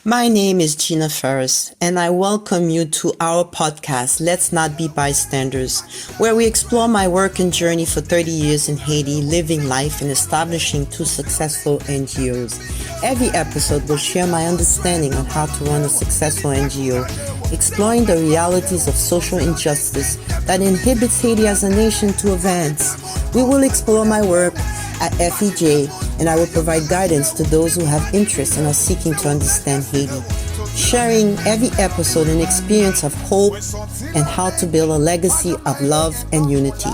My name is Gina Ferus, and I welcome you to our podcast, Let's Not Be Bystanders, where we explore my work and journey for 30 years in Haiti, living life and establishing two successful NGOs. Every episode will share my understanding on how to run a successful NGO, exploring the realities of social injustice that inhibits Haiti as a nation to advance. We will explore my work at FEJ, and I will provide guidance to those who have interest and are seeking to understand Haiti, sharing every episode an experience of hope and how to build a legacy of love and unity.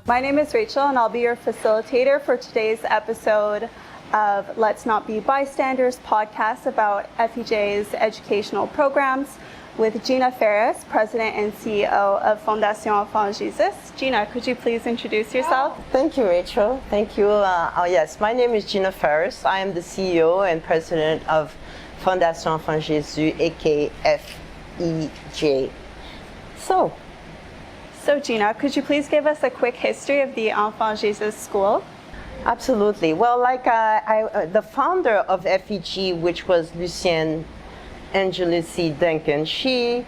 My name is Rachel, and I'll be your facilitator for today's episode of Let's Not Be Bystanders podcast about FEJ's educational programs with Gina Ferus, President and CEO of Fondation Enfant Jesus. Gina, could you please introduce yourself? Thank you, Rachel. Thank you. Yes, my name is Gina Ferus. I am the CEO and President of Fondation Enfant Jesus, aka FEJ. So Gina, could you please give us a quick history of the Enfant Jesus School? Absolutely. Well, the founder of FEG, which was Lucienne Angelici Duncan, she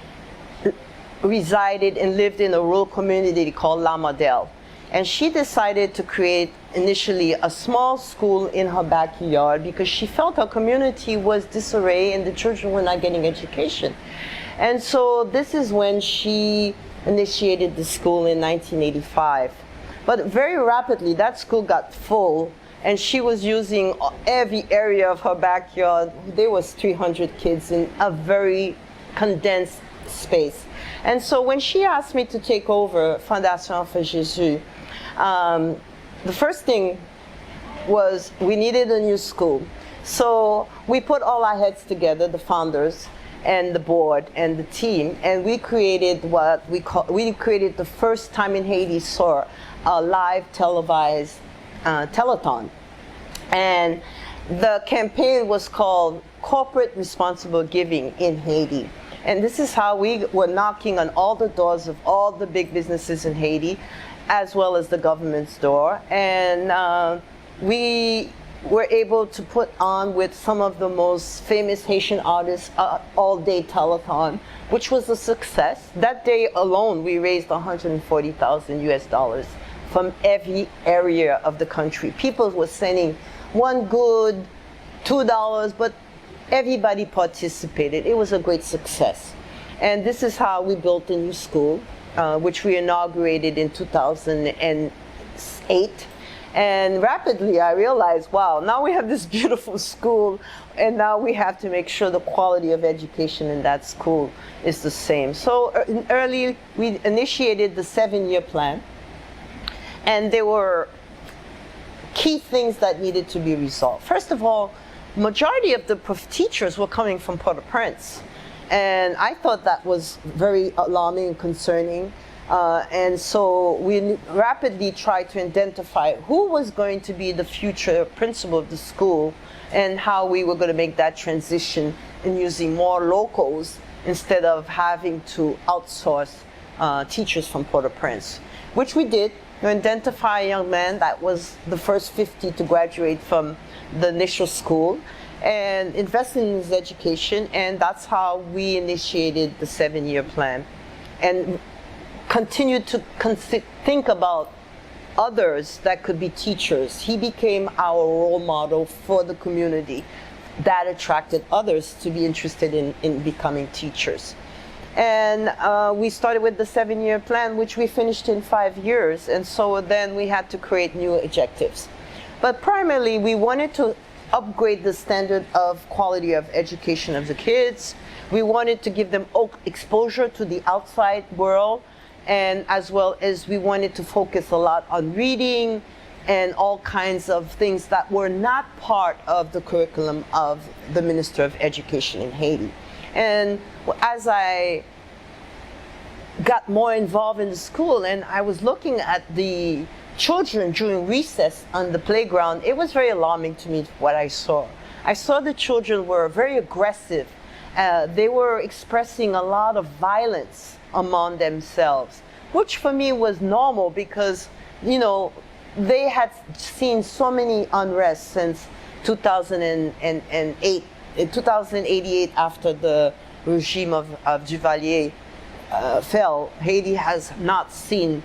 resided and lived in a rural community called La Modèle. And she decided to create initially a small school in her backyard because she felt her community was disarray and the children were not getting education. And so this is when she initiated the school in 1985. But very rapidly, that school got full, and she was using every area of her backyard. There was 300 kids in a very condensed space. And so when she asked me to take over Fondation Enfant Jesus, the first thing was we needed a new school. So we put all our heads together, the founders and the board and the team, and we created the first time in Haiti saw a live televised telethon. And the campaign was called Corporate Responsible Giving in Haiti. And this is how we were knocking on all the doors of all the big businesses in Haiti, as well as the government's door. And we were able to put on with some of the most famous Haitian artists all-day telethon, which was a success. That day alone, we raised 140,000 US dollars from every area of the country. People were sending one good, $2, but everybody participated. It was a great success. And this is how we built a new school, which we inaugurated in 2008. And rapidly I realized, wow, now we have this beautiful school, and now we have to make sure the quality of education in that school is the same. So early, we initiated the 7-year plan, and there were key things that needed to be resolved. First of all, majority of the teachers were coming from Port-au-Prince, and I thought that was very alarming and concerning. And so we rapidly tried to identify who was going to be the future principal of the school and how we were going to make that transition in using more locals instead of having to outsource teachers from Port-au-Prince, which we did. We identify a young man that was the first 50 to graduate from the initial school and invest in his education, and that's how we initiated the 7-year plan. And continued to think about others that could be teachers. He became our role model for the community. That attracted others to be interested in becoming teachers. And we started with the 7-year plan, which we finished in 5 years. And so then we had to create new objectives. But primarily, we wanted to upgrade the standard of quality of education of the kids. We wanted to give them exposure to the outside world, and as well as we wanted to focus a lot on reading and all kinds of things that were not part of the curriculum of the Minister of Education in Haiti. And as I got more involved in the school and I was looking at the children during recess on the playground, it was very alarming to me what I saw. I saw the children were very aggressive. They were expressing a lot of violence among themselves, which for me was normal because, you know, they had seen so many unrest since 2008 in 2088, after the regime of Duvalier fell, Haiti has not seen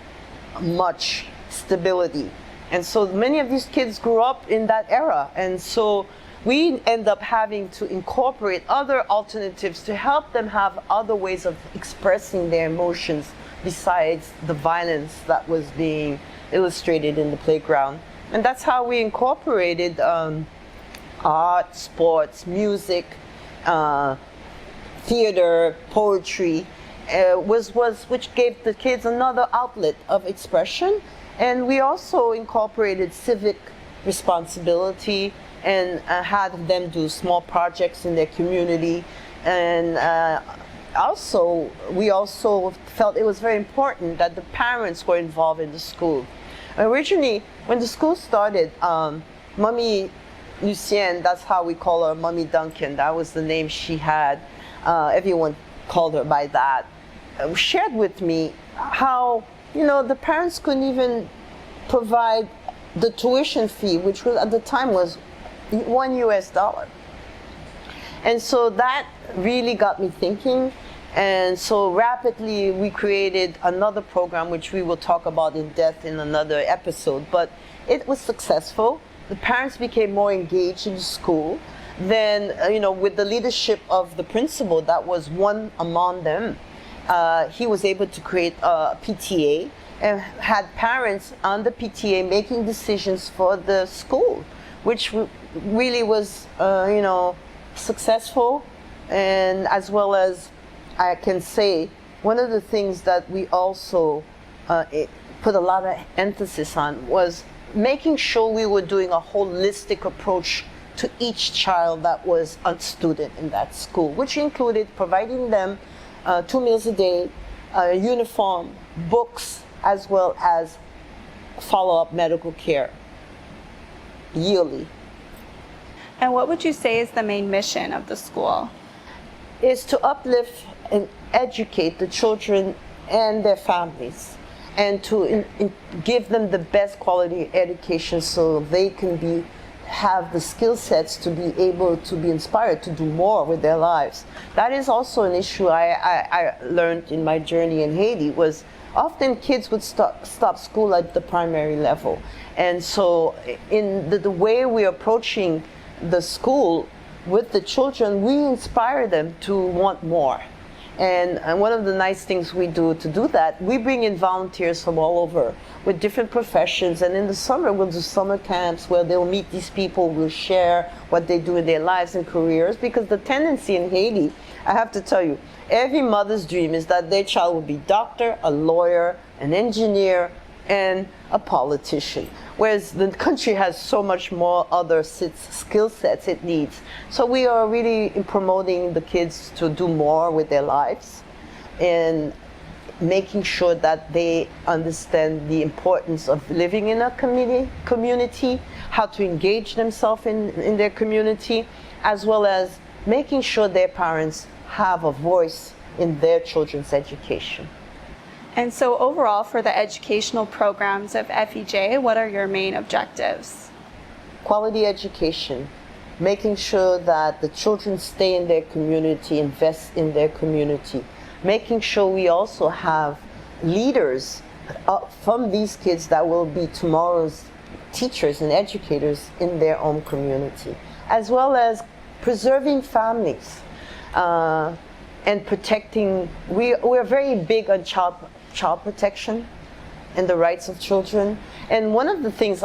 much stability. And so many of these kids grew up in that era. And so we end up having to incorporate other alternatives to help them have other ways of expressing their emotions besides the violence that was being illustrated in the playground. And that's how we incorporated art, sports, music, theater, poetry, which gave the kids another outlet of expression. And we also incorporated civic responsibility and had them do small projects in their community. And we also felt it was very important that the parents were involved in the school. Originally, when the school started, Mommy Lucienne, that's how we call her, Mommy Duncan, that was the name she had. Everyone called her by that. Shared with me how, the parents couldn't even provide the tuition fee, which was at the time was $1. And so that really got me thinking. And so rapidly we created another program, which we will talk about in depth in another episode. But it was successful. The parents became more engaged in the school. Then, with the leadership of the principal, that was one among them, he was able to create a PTA and had parents on the PTA making decisions for the school, which really was, successful. And as well as I can say, one of the things that we also put a lot of emphasis on was making sure we were doing a holistic approach to each child that was a student in that school, which included providing them 2 meals a day, uniform, books, as well as follow-up medical care yearly. And what would you say is the main mission of the school? Is to uplift and educate the children and their families, and to give them the best quality education so they can have the skill sets to be able to be inspired to do more with their lives. That is also an issue I learned in my journey in Haiti, was often kids would stop school at the primary level. And so in the way we're approaching the school with the children, we inspire them to want more. And one of the nice things we do to do that, we bring in volunteers from all over with different professions. And in the summer, we'll do summer camps where they'll meet these people, we'll share what they do in their lives and careers. Because the tendency in Haiti, I have to tell you, every mother's dream is that their child will be a doctor, a lawyer, an engineer, and a politician. Whereas the country has so much more other skill sets it needs. So we are really promoting the kids to do more with their lives and making sure that they understand the importance of living in a community, how to engage themselves in their community, as well as making sure their parents have a voice in their children's education. And so overall, for the educational programs of FEJ, what are your main objectives? Quality education, making sure that the children stay in their community, invest in their community, making sure we also have leaders from these kids that will be tomorrow's teachers and educators in their own community, as well as preserving families and protecting. We're very big on child protection and the rights of children. And one of the things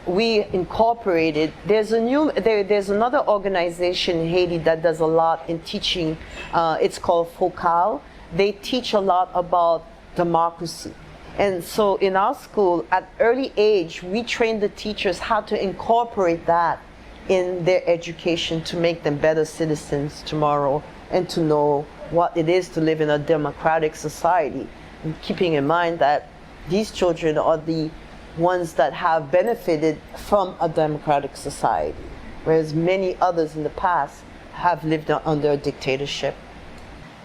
we incorporated, there's another organization in Haiti that does a lot in teaching. It's called FOCAL. They teach a lot about democracy. And so in our school, at early age, we train the teachers how to incorporate that in their education to make them better citizens tomorrow and to know what it is to live in a democratic society, and keeping in mind that these children are the ones that have benefited from a democratic society, whereas many others in the past have lived under a dictatorship.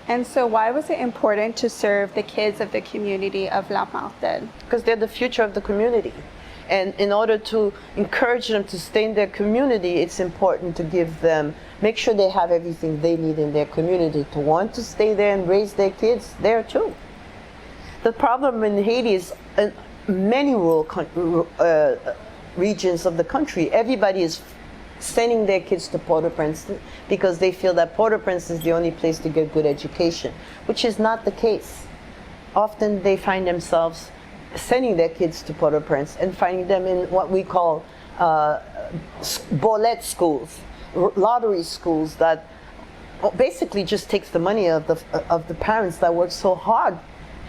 And so why was it important to serve the kids of the community of La Marthe? Because they're the future of the community. And in order to encourage them to stay in their community, it's important to make sure they have everything they need in their community to want to stay there and raise their kids there too. The problem in Haiti is in many rural regions of the country, everybody is sending their kids to Port-au-Prince because they feel that Port-au-Prince is the only place to get good education, which is not the case. Often they find themselves sending their kids to Port-au-Prince and finding them in what we call bolet schools, lottery schools that basically just takes the money of the parents that work so hard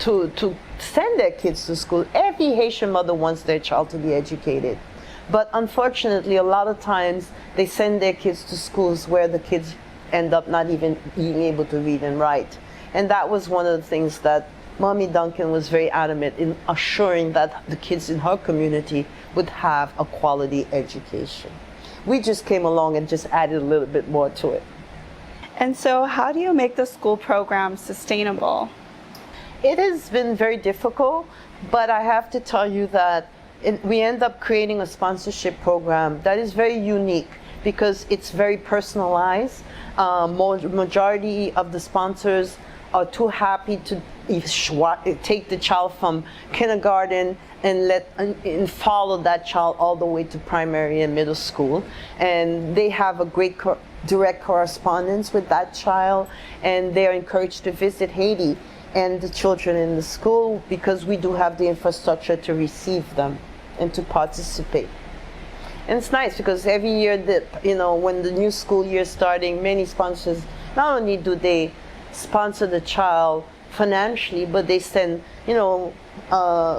to send their kids to school. Every Haitian mother wants their child to be educated. But unfortunately, a lot of times they send their kids to schools where the kids end up not even being able to read and write. And that was one of the things that Mommy Duncan was very adamant in assuring that the kids in her community would have a quality education. We just came along and just added a little bit more to it. And so how do you make the school program sustainable? It has been very difficult, but I have to tell you that we end up creating a sponsorship program that is very unique because it's very personalized. Majority of the sponsors are too happy to take the child from kindergarten and follow that child all the way to primary and middle school. And they have a great direct correspondence with that child, and they are encouraged to visit Haiti and the children in the school because we do have the infrastructure to receive them and to participate. And it's nice because every year when the new school year is starting, many sponsors, not only do they sponsor the child financially, but they send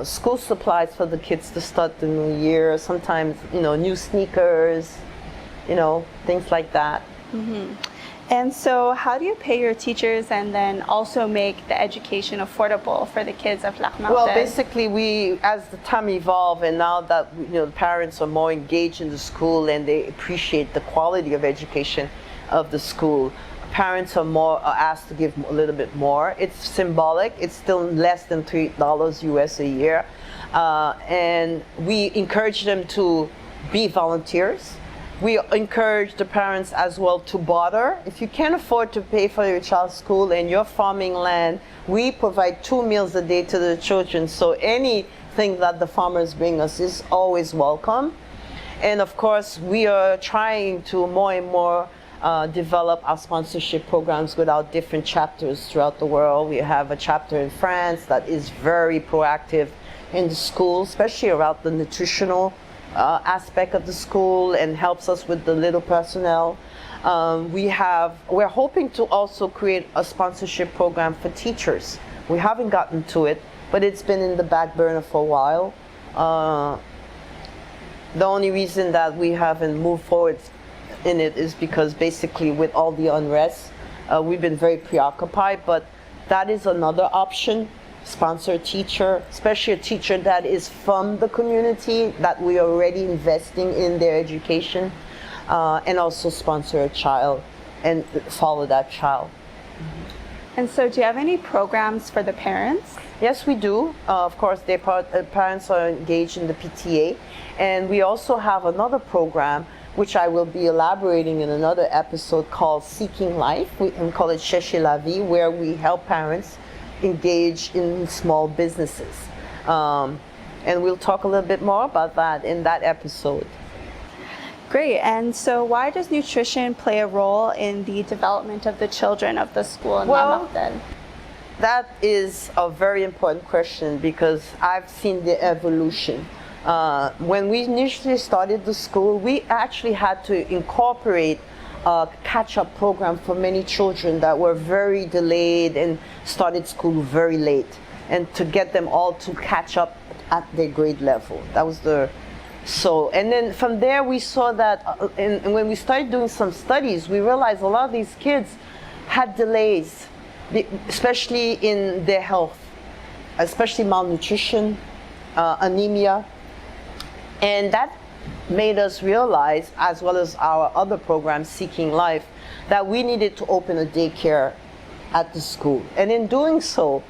school supplies for the kids to start the new year, sometimes new sneakers, things like that. Mm-hmm. And so how do you pay your teachers and then also make the education affordable for the kids of Lac Martin? Well, basically, as the time evolved and now that the parents are more engaged in the school and they appreciate the quality of education of the school, parents are asked to give a little bit more. It's symbolic. It's still less than $3 US a year. And we encourage them to be volunteers. We encourage the parents as well to barter. If you can't afford to pay for your child's school and your farming land, we provide 2 meals a day to the children. So anything that the farmers bring us is always welcome. And of course, we are trying to more and more develop our sponsorship programs with our different chapters throughout the world. We have a chapter in France that is very proactive in the school, especially around the nutritional aspect of the school and helps us with the little personnel. We're hoping to also create a sponsorship program for teachers. We haven't gotten to it, but it's been in the back burner for a while. The only reason that we haven't moved forward in it is because basically with all the unrest, we've been very preoccupied, but that is another option. Sponsor a teacher, especially a teacher that is from the community that we are already investing in their education, and also sponsor a child and follow that child. And so do you have any programs for the parents? Yes, we do. Of course, parents are engaged in the PTA, and we also have another program which I will be elaborating in another episode called Seeking Life. We call it Chercher la Vie, where we help parents engage in small businesses. And we'll talk a little bit more about that in that episode. Great. And so why does nutrition play a role in the development of the children of the school in La Martin? That is a very important question because I've seen the evolution. When we initially started the school, we actually had to incorporate a catch-up program for many children that were very delayed and started school very late, and to get them all to catch up at their grade level. That was and then from there we saw that, and when we started doing some studies, we realized a lot of these kids had delays, especially in their health, especially malnutrition, anemia, and that made us realize, as well as our other program, Seeking Life, that we needed to open a daycare at the school. And in doing so,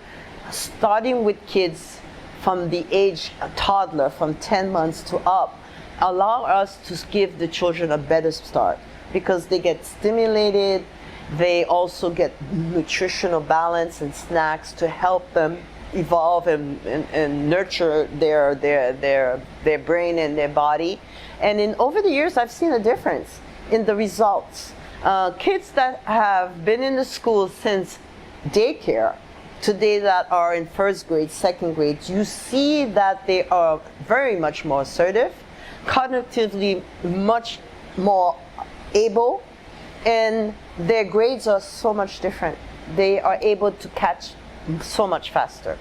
starting with kids from the age toddler, from 10 months to up, allow us to give the children a better start because they get stimulated. They also get nutritional balance and snacks to help them evolve and nurture their brain and their body. And over the years, I've seen a difference in the results. Kids that have been in the school since daycare, today that are in first grade, second grade, you see that they are very much more assertive, cognitively much more able, and their grades are so much different. They are able to catch so much faster.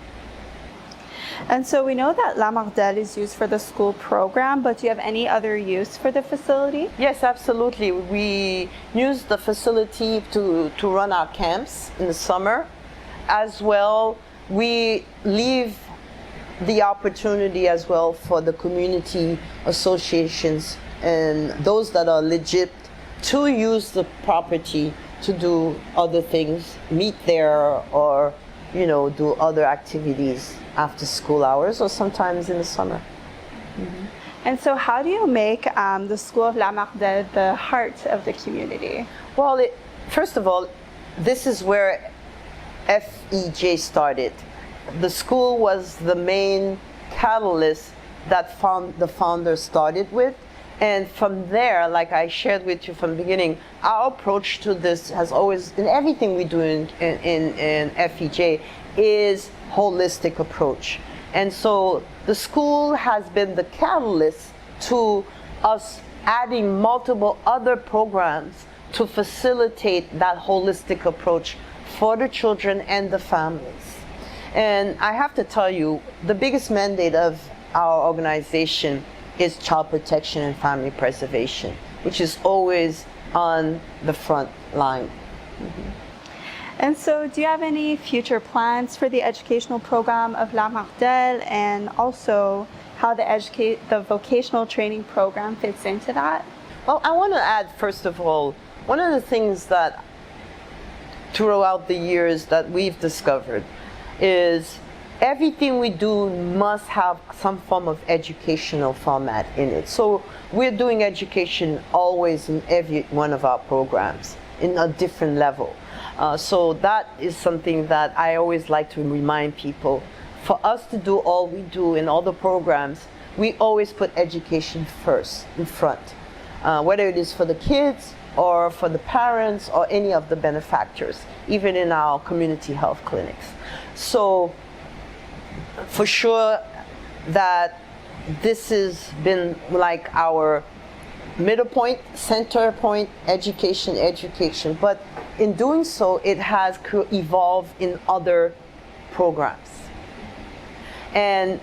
And so we know that La Mardelle is used for the school program, but do you have any other use for the facility? Yes, absolutely. We use the facility to run our camps in the summer. As well, we leave the opportunity as well for the community associations and those that are legit to use the property to do other things, meet there, or do other activities after school hours or sometimes in the summer. Mm-hmm. And so how do you make the School of La Mardelle the heart of the community? Well, first of all, this is where FEJ started. The school was the main catalyst that the founders started with. And from there, like I shared with you from the beginning, our approach to this has always, in everything we do in FEJ, is holistic approach. And so the school has been the catalyst to us adding multiple other programs to facilitate that holistic approach for the children and the families. And I have to tell you, the biggest mandate of our organization is child protection and family preservation, which is always on the front line. Mm-hmm. And so do you have any future plans for the educational program of La Mardelle, and also how the vocational training program fits into that? Well, I want to add, first of all, one of the things that throughout the years that we've discovered is everything we do must have some form of educational format in it. So we're doing education always in every one of our programs in a different level. So that is something that I always like to remind people. For us to do all we do in all the programs, we always put education first, in front. Whether it is for the kids or for the parents or any of the benefactors, even in our community health clinics. So for sure that this has been like our middle point, center point, education. But in doing so, it has evolved in other programs. And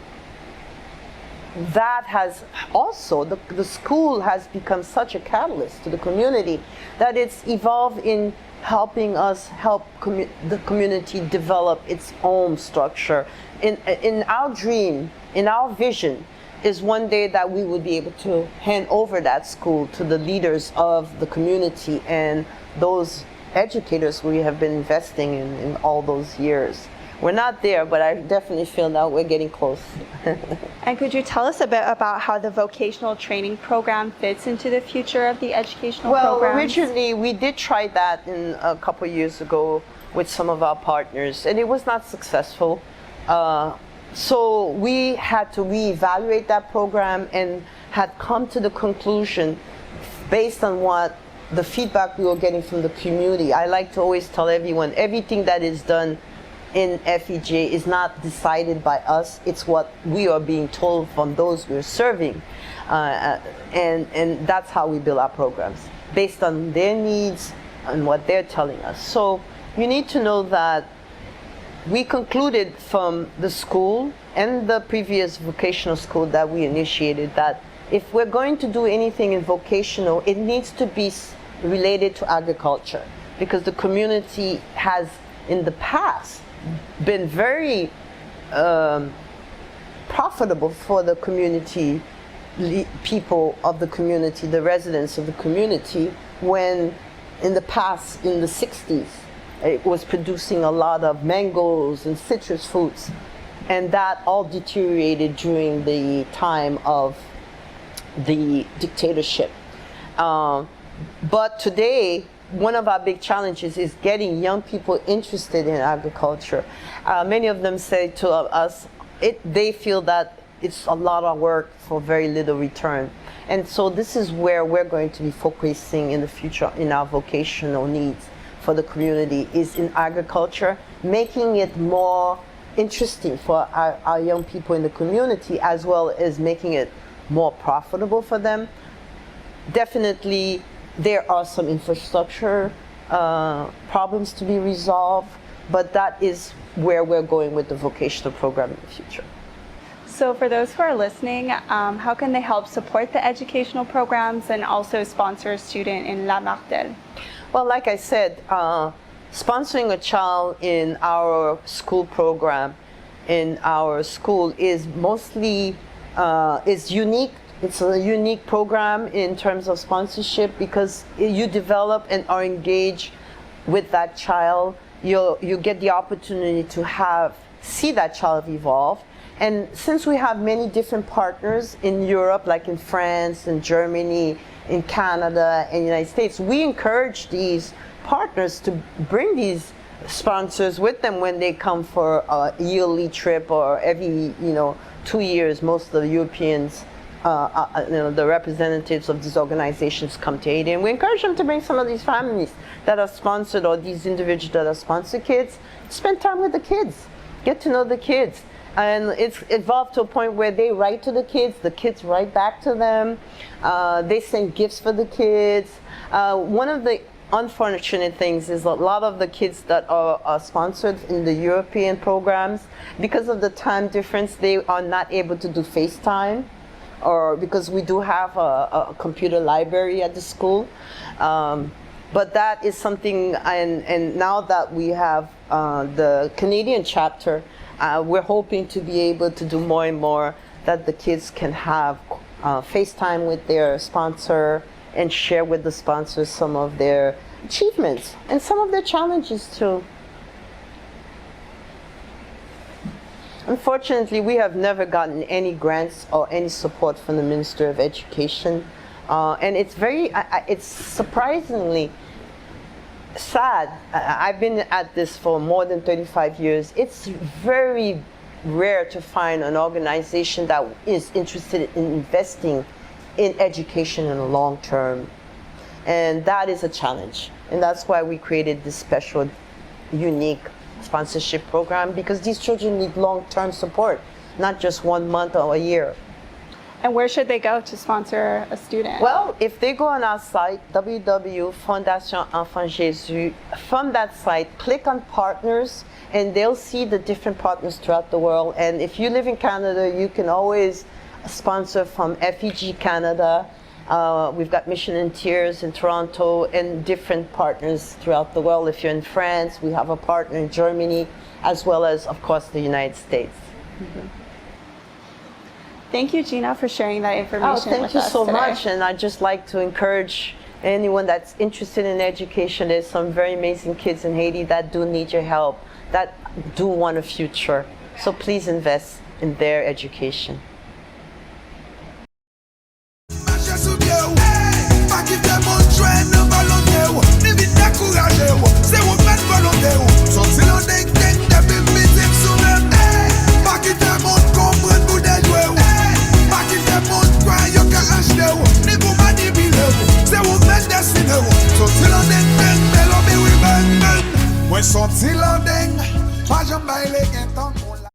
that has also, the school has become such a catalyst to the community that it's evolved in helping us help the community develop its own structure. In our dream, in our vision, is one day that we will be able to hand over that school to the leaders of the community and those educators we have been investing in all those years. We're not there, but I definitely feel that we're getting close. And could you tell us a bit about how the vocational training program fits into the future of the educational programs? Well, originally we did try that a couple years ago with some of our partners, and it was not successful. So we had to reevaluate that program and had come to the conclusion, based on what the feedback we were getting from the community. I like to always tell everyone, everything that is done in FEJ is not decided by us, it's what we are being told from those we're serving. And that's how we build our programs, based on their needs and what they're telling us. So you need to know that we concluded from the school and the previous vocational school that we initiated that if we're going to do anything in vocational, it needs to be related to agriculture, because the community has in the past been very profitable for the community, people of the community, the residents of the community, when in the past, in the 60s, it was producing a lot of mangoes and citrus fruits. And that all deteriorated during the time of the dictatorship. But today, one of our big challenges is getting young people interested in agriculture. Many of them say to us, they feel that it's a lot of work for very little return. And so this is where we're going to be focusing in the future in our vocational needs for the community, is in agriculture, making it more interesting for our young people in the community, as well as making it more profitable for them. Definitely, there are some infrastructure problems to be resolved, but that is where we're going with the vocational program in the future. So for those who are listening, how can they help support the educational programs and also sponsor a student in La Martelle? Well, like I said, sponsoring a child in our school program, in our school, is mostly is unique. It's a unique program in terms of sponsorship because you develop and are engaged with that child. You get the opportunity to see that child evolve. And since we have many different partners in Europe, like in France and Germany, in Canada and United States, we encourage these partners to bring these sponsors with them when they come for a yearly trip, or every 2 years. Most of the Europeans, the representatives of these organizations come to Haiti, and we encourage them to bring some of these families that are sponsored, or these individuals that are sponsored kids, spend time with the kids, get to know the kids. And it's evolved to a point where they write to the kids write back to them, they send gifts for the kids. One of the unfortunate things is a lot of the kids that are sponsored in the European programs, because of the time difference, they are not able to do FaceTime, or because we do have a computer library at the school. But that is something, and now that we have the Canadian chapter, we're hoping to be able to do more and more, that the kids can have FaceTime with their sponsor and share with the sponsors some of their achievements and some of their challenges too. Unfortunately, we have never gotten any grants or any support from the Minister of Education. And it's surprisingly sad. I've been at this for more than 35 years. It's very rare to find an organization that is interested in investing in education in the long term. And that is a challenge. And that's why we created this special, unique sponsorship program, because these children need long-term support, not just 1 month or a year. And where should they go to sponsor a student? Well, if they go on our site, www.fondation-enfant-jésus, from that site, click on partners, and they'll see the different partners throughout the world. And if you live in Canada, you can always sponsor from FEJ Canada. We've got Mission and Tears in Toronto, and different partners throughout the world. If you're in France, we have a partner in Germany, as well as, of course, the United States. Mm-hmm. Thank you, Gina, for sharing that information with us today. Thank you so much, and I'd just like to encourage anyone that's interested in education. There's some very amazing kids in Haiti that do need your help, that do want a future. So please invest in their education. When sorti la deng, pa jam